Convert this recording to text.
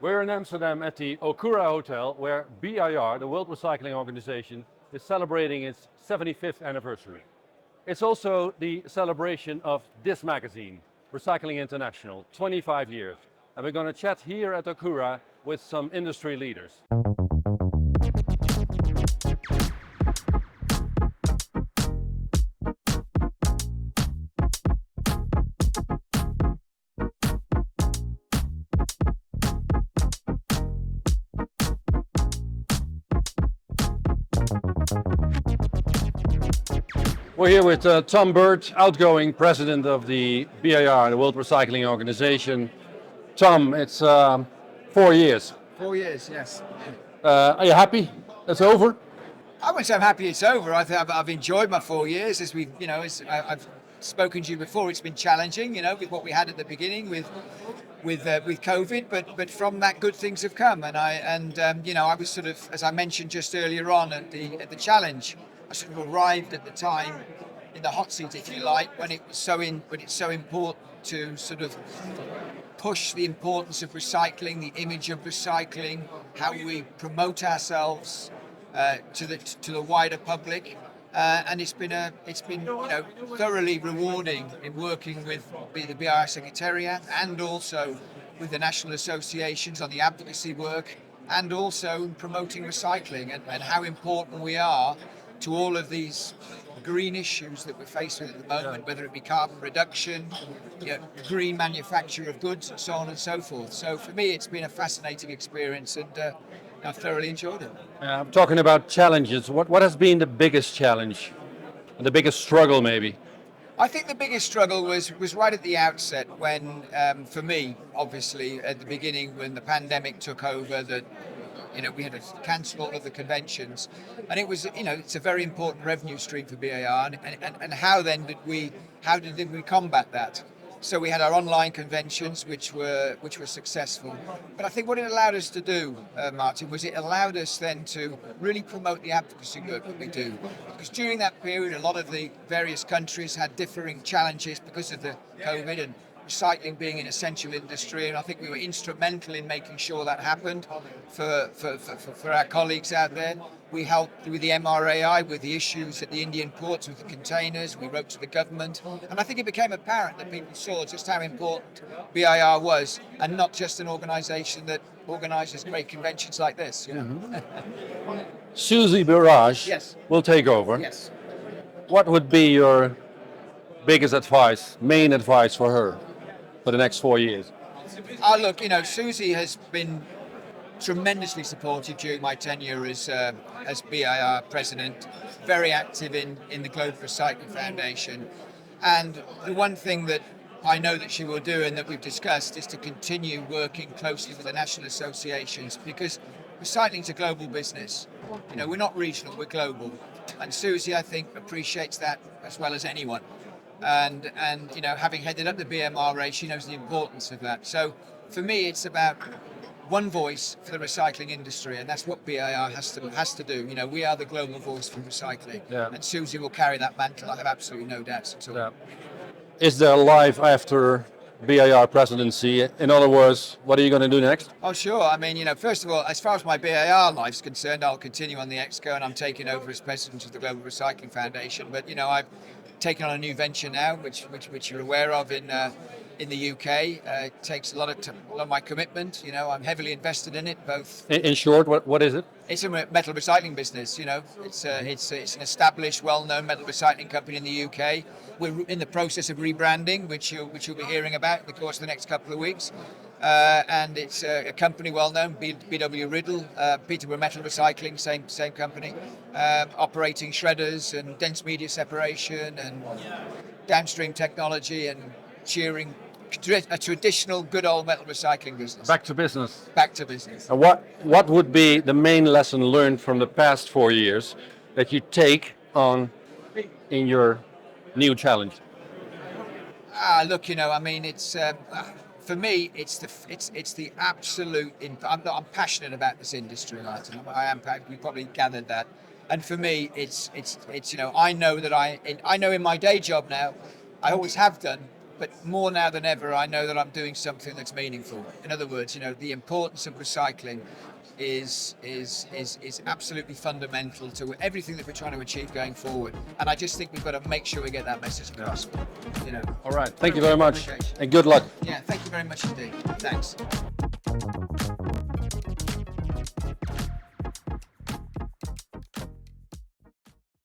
We're in Amsterdam at the Okura Hotel, where BIR, the World Recycling Organization, is celebrating its 75th anniversary. It's also the celebration of this magazine, Recycling International, 25 years. And we're going to chat here at Okura with some industry leaders. We're here with Tom Bird, outgoing president of the BIR, the World Recycling Organization. Tom, it's 4 years. 4 years, yes. Are you happy? It's over? I wouldn't say I'm happy it's over. I think I've enjoyed my 4 years. As we, I've spoken to you before. It's been challenging, with what we had at the beginning with COVID. But from that, good things have come. And I was sort of, as I mentioned just earlier on at the challenge, I sort of arrived at the time in the hot seat, if you like, when it's so important to sort of push the importance of recycling, the image of recycling, how we promote ourselves to the wider public, and it's been thoroughly rewarding in working with the BIR Secretariat and also with the national associations on the advocacy work, and also promoting recycling and how important we are to all of these green issues that we're faced with at the moment, whether it be carbon reduction, green manufacture of goods, and so on and so forth. So for me, it's been a fascinating experience, and I've thoroughly enjoyed it. I'm talking about challenges. What has been the biggest challenge? The biggest struggle, maybe? I think the biggest struggle was right at the outset when, for me, obviously, at the beginning when the pandemic took over, that we had to cancel all of the conventions, and it was, it's a very important revenue stream for BAR, and how did we combat that? So we had our online conventions, which were successful. But I think what it allowed us to do, Martin, was it allowed us then to really promote the advocacy work that we do. Because during that period, a lot of the various countries had differing challenges because of the COVID and recycling being an essential industry, and I think we were instrumental in making sure that happened for our colleagues out there. We helped with the MRAI with the issues at the Indian ports with the containers. We wrote to the government, and I think it became apparent that people saw just how important BIR was, and not just an organisation that organises great conventions like this. Susie Barrage Yes. will take over. Yes. What would be your biggest advice, main advice for her for the next 4 years? Look, Susie has been tremendously supportive during my tenure as BIR president, very active in the Global Recycling Foundation. And the one thing that I know that she will do and that we've discussed is to continue working closely with the national associations, because recycling is a global business. We're not regional, we're global. And Susie, I think, appreciates that as well as anyone. And having headed up the BMRA, she knows the importance of that. So for me, it's about one voice for the recycling industry, and that's what BIR has to do. We are the global voice for recycling, and Susie will carry that mantle. I have absolutely no doubts at all. Yeah. Is there life after BIR presidency? In other words, what are you going to do next? Oh, sure. I mean, first of all, as far as my BIR life's concerned, I'll continue on the Exco, and I'm taking over as president of the Global Recycling Foundation. But I've taken on a new venture now, which you're aware of in the UK. It takes a lot of my commitment. I'm heavily invested in it. Both. In short, what is it? It's a metal recycling business. It's an established, well-known metal recycling company in the UK. We're in the process of rebranding, which you'll be hearing about in the course of the next couple of weeks. And it's a company well-known, BW Riddle, Peterborough Metal Recycling, same company, operating shredders and dense media separation and downstream technology and shearing, a traditional good old metal recycling business. Back to business. Back to business. And what would be the main lesson learned from the past 4 years that you take on in your new challenge? Look, it's for me, it's the absolute. I'm passionate about this industry, Martin. I am. You probably gathered that. And for me, it's I know that I know in my day job now, I always have done, but more now than ever, I know that I'm doing something that's meaningful. In other words, the importance of recycling is absolutely fundamental to everything that we're trying to achieve going forward. And I just think we've got to make sure we get that message across. All right. Thank you very much, and good luck. Yeah, thank you very much indeed. Thanks.